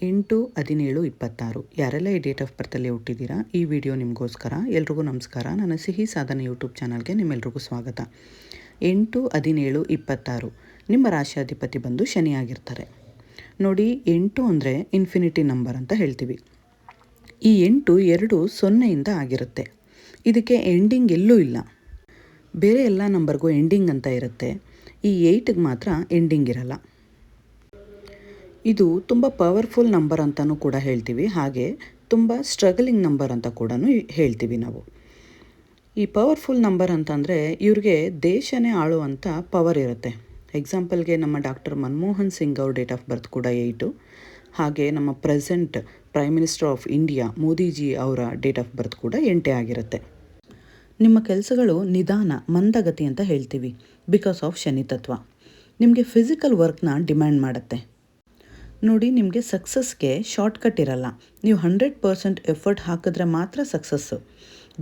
8/17/26 ಯಾರೆಲ್ಲ ಈ date of ಬರ್ತಲ್ಲಿ ಹುಟ್ಟಿದ್ದೀರಾ, ಈ ವಿಡಿಯೋ ನಿಮಗೋಸ್ಕರ. ಎಲ್ರಿಗೂ ನಮಸ್ಕಾರ. ನನ್ನ ಸಿಹಿ ಸಾಧನೆ ಯೂಟ್ಯೂಬ್ ಚಾನಲ್ಗೆ ನಿಮ್ಮೆಲ್ರಿಗೂ ಸ್ವಾಗತ. 8/17/26 ನಿಮ್ಮ ರಾಶಿಯಾಧಿಪತಿ ಬಂದು ಶನಿ ಆಗಿರ್ತಾರೆ. ನೋಡಿ, 8 ಅಂದರೆ ಇನ್ಫಿನಿಟಿ ನಂಬರ್ ಅಂತ ಹೇಳ್ತೀವಿ. ಈ 8 2 0 ಆಗಿರುತ್ತೆ. ಇದಕ್ಕೆ ಎಂಡಿಂಗ್ ಎಲ್ಲೂ ಇಲ್ಲ. ಬೇರೆ ಎಲ್ಲ ನಂಬರ್ಗೂ ಎಂಡಿಂಗ್ ಅಂತ ಇರುತ್ತೆ. ಈ 8ಗೆ ಮಾತ್ರ ಎಂಡಿಂಗ್ ಇರಲ್ಲ. ಇದು ತುಂಬ ಪವರ್ಫುಲ್ ನಂಬರ್ ಅಂತಲೂ ಕೂಡ ಹೇಳ್ತೀವಿ. ಹಾಗೆ ತುಂಬ ಸ್ಟ್ರಗಲಿಂಗ್ ನಂಬರ್ ಅಂತ ಕೂಡ ಹೇಳ್ತೀವಿ ನಾವು. ಈ ಪವರ್ಫುಲ್ ನಂಬರ್ ಅಂತಂದರೆ ಇವ್ರಿಗೆ ದೇಶನೇ ಆಳುವಂಥ ಪವರ್ ಇರುತ್ತೆ. ಎಕ್ಸಾಂಪಲ್ಗೆ ನಮ್ಮ ಡಾಕ್ಟರ್ ಮನಮೋಹನ್ ಸಿಂಗ್ ಅವ್ರ ಡೇಟ್ ಆಫ್ ಬರ್ತ್ ಕೂಡ 8. ಹಾಗೆ ನಮ್ಮ present prime minister of India Modiji ಅವರ ಡೇಟ್ ಆಫ್ ಬರ್ತ್ ಕೂಡ 8 ಆಗಿರುತ್ತೆ. ನಿಮ್ಮ ಕೆಲಸಗಳು ನಿಧಾನ, ಮಂದಗತಿ ಅಂತ ಹೇಳ್ತೀವಿ, ಬಿಕಾಸ್ ಆಫ್ ಶನಿ ತತ್ವ. ನಿಮಗೆ ಫಿಸಿಕಲ್ ವರ್ಕ್ನ ಡಿಮ್ಯಾಂಡ್ ಮಾಡುತ್ತೆ. ನೋಡಿ, ನಿಮಗೆ ಸಕ್ಸಸ್ಗೆ ಶಾರ್ಟ್ಕಟ್ ಇರಲ್ಲ. ನೀವು 100% ಎಫರ್ಟ್ ಹಾಕಿದ್ರೆ ಮಾತ್ರ ಸಕ್ಸಸ್ಸು.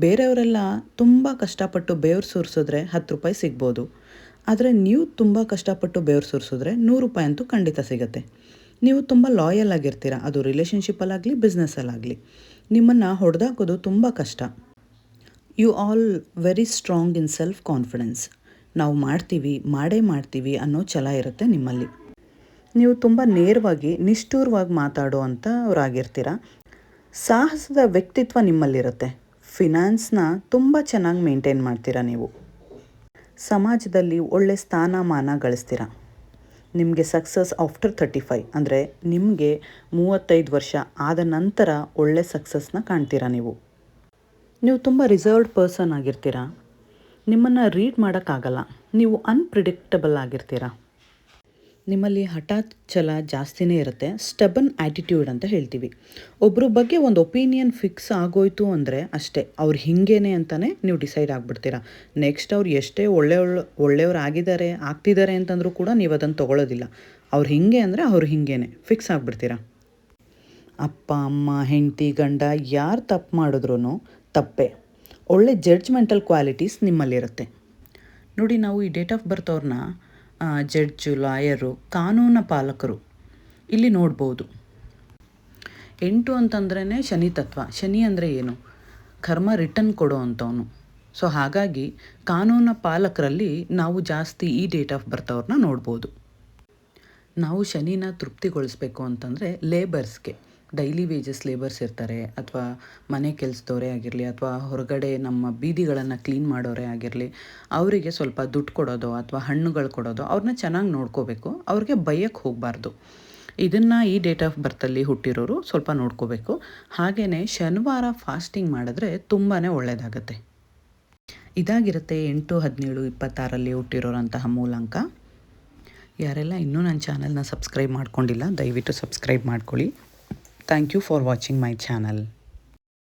ಬೇರೆಯವರೆಲ್ಲ ತುಂಬ ಕಷ್ಟಪಟ್ಟು ಬೆವರು ಸುರಿಸಿದ್ರೆ 10 ರೂಪಾಯಿ ಸಿಗ್ಬೋದು. ಆದರೆ ನೀವು ತುಂಬ ಕಷ್ಟಪಟ್ಟು ಬೆವರು ಸುರಿಸಿದ್ರೆ 100 ರೂಪಾಯಿ ಅಂತೂ ಖಂಡಿತ ಸಿಗುತ್ತೆ. ನೀವು ತುಂಬ ಲಾಯಲ್ ಆಗಿರ್ತೀರ, ಅದು ರಿಲೇಷನ್ಶಿಪ್ಪಲ್ಲಾಗಲಿ ಬಿಸ್ನೆಸ್ಸಲ್ಲಾಗಲಿ. ನಿಮ್ಮನ್ನು ಹೊಡೆದಾಕೋದು ತುಂಬ ಕಷ್ಟ. You all very strong in self confidence. ನಾವು ಮಾಡೇ ಮಾಡ್ತೀವಿ ಅನ್ನೋ ಛಲ ಇರುತ್ತೆ ನಿಮ್ಮಲ್ಲಿ. ನೀವು ತುಂಬ ನೇರವಾಗಿ, ನಿಷ್ಠೂರವಾಗಿ ಮಾತಾಡೋವಂಥ ಅವರಾಗಿರ್ತೀರ. ಸಾಹಸದ ವ್ಯಕ್ತಿತ್ವ ನಿಮ್ಮಲ್ಲಿರುತ್ತೆ. ಫಿನಾನ್ಸ್ನ ತುಂಬ ಚೆನ್ನಾಗಿ ಮೇಂಟೈನ್ ಮಾಡ್ತೀರಾ ನೀವು. ಸಮಾಜದಲ್ಲಿ ಒಳ್ಳೆ ಸ್ಥಾನಮಾನ ಗಳಿಸ್ತೀರ. ನಿಮಗೆ ಸಕ್ಸಸ್ ಆಫ್ಟರ್ 35 ಅಂದರೆ ನಿಮಗೆ 35 ವರ್ಷ ಆದ ನಂತರ ಒಳ್ಳೆ ಸಕ್ಸಸ್ನ ಕಾಣ್ತೀರಾ ನೀವು. ನೀವು ತುಂಬ ರಿಸರ್ವ್ಡ್ ಪರ್ಸನ್ ಆಗಿರ್ತೀರ. ನಿಮ್ಮನ್ನು ರೀಡ್ ಮಾಡೋಕ್ಕಾಗಲ್ಲ. ನೀವು ಅನ್ಪ್ರಿಡಿಕ್ಟಬಲ್ ಆಗಿರ್ತೀರ. ನಿಮ್ಮಲ್ಲಿ ಹಠಾತ್ ಛಲ ಜಾಸ್ತಿನೇ ಇರುತ್ತೆ. ಸ್ಟಬನ್ ಆ್ಯಟಿಟ್ಯೂಡ್ ಅಂತ ಹೇಳ್ತೀವಿ. ಒಬ್ಬರ ಬಗ್ಗೆ ಒಂದು ಒಪಿನಿಯನ್ ಫಿಕ್ಸ್ ಆಗೋಯ್ತು ಅಂದರೆ ಅಷ್ಟೇ, ಅವ್ರು ಹಿಂಗೇನೆ ಅಂತಲೇ ನೀವು ಡಿಸೈಡ್ ಆಗಿಬಿಡ್ತೀರ. ನೆಕ್ಸ್ಟ್ ಅವ್ರು ಎಷ್ಟೇ ಒಳ್ಳೆಯವ್ರು ಆಗ್ತಿದ್ದಾರೆ ಅಂತಂದರೂ ಕೂಡ ನೀವು ಅದನ್ನು ತೊಗೊಳ್ಳೋದಿಲ್ಲ. ಅವ್ರು ಹಿಂಗೆ ಅಂದರೆ ಅವ್ರು ಹಿಂಗೇನೆ ಫಿಕ್ಸ್ ಆಗಿಬಿಡ್ತೀರ. ಅಪ್ಪ, ಅಮ್ಮ, ಹೆಂಡತಿ, ಗಂಡ ಯಾರು ತಪ್ಪು ಮಾಡಿದ್ರೂ ತಪ್ಪೇ. ಒಳ್ಳೆ ಜಡ್ಜ್ಮೆಂಟಲ್ ಕ್ವಾಲಿಟೀಸ್ ನಿಮ್ಮಲ್ಲಿರುತ್ತೆ. ನೋಡಿ, ನಾವು ಈ ಡೇಟ್ ಆಫ್ ಬರ್ತ್ ಅವ್ರನ್ನ ಜಡ್ಜು, ಲಾಯರು, ಕಾನೂನು ಪಾಲಕರು ಇಲ್ಲಿ ನೋಡ್ಬೋದು. 8 ಅಂತಂದ್ರೇ ಶನಿ ತತ್ವ. ಶನಿ ಅಂದರೆ ಏನು? ಕರ್ಮ ರಿಟರ್ನ್ ಕೊಡೋ ಅಂಥವನು. ಸೊ ಹಾಗಾಗಿ ಕಾನೂನು ಪಾಲಕರಲ್ಲಿ ನಾವು ಜಾಸ್ತಿ ಈ ಡೇಟ್ ಆಫ್ ಬರ್ತ್ ಅವ್ರನ್ನ ನೋಡ್ಬೋದು. ನಾವು ಶನಿನ ತೃಪ್ತಿಗೊಳಿಸ್ಬೇಕು ಅಂತಂದರೆ ಲೇಬರ್ಸ್ಗೆ, ಡೈಲಿ ವೇಜಸ್ ಲೇಬರ್ಸ್ ಇರ್ತಾರೆ, ಅಥವಾ ಮನೆ ಕೆಲಸದವರೇ ಆಗಿರಲಿ, ಅಥವಾ ಹೊರಗಡೆ ನಮ್ಮ ಬೀದಿಗಳನ್ನು ಕ್ಲೀನ್ ಮಾಡೋರೇ ಆಗಿರಲಿ, ಅವರಿಗೆ ಸ್ವಲ್ಪ ದುಡ್ಡು ಕೊಡೋದು ಅಥವಾ ಹಣ್ಣುಗಳು ಕೊಡೋದು, ಅವ್ರನ್ನ ಚೆನ್ನಾಗಿ ನೋಡ್ಕೋಬೇಕು. ಅವ್ರಿಗೆ ಬೈಯಕ್ಕೆ ಹೋಗಬಾರ್ದು. ಇದನ್ನು ಈ ಡೇಟ್ ಆಫ್ ಬರ್ತಲ್ಲಿ ಹುಟ್ಟಿರೋರು ಸ್ವಲ್ಪ ನೋಡ್ಕೋಬೇಕು. ಹಾಗೆಯೇ ಶನಿವಾರ ಫಾಸ್ಟಿಂಗ್ ಮಾಡಿದ್ರೆ ತುಂಬಾ ಒಳ್ಳೆಯದಾಗತ್ತೆ. ಇದಾಗಿರುತ್ತೆ 8/17/26 ಹುಟ್ಟಿರೋರಂತಹ ಮೂಲಾಂಕ. ಯಾರೆಲ್ಲ ಇನ್ನೂ ನನ್ನ ಚಾನಲ್ನ ಸಬ್ಸ್ಕ್ರೈಬ್ ಮಾಡ್ಕೊಂಡಿಲ್ಲ, ದಯವಿಟ್ಟು ಸಬ್ಸ್ಕ್ರೈಬ್ ಮಾಡ್ಕೊಳ್ಳಿ. Thank you for watching my channel.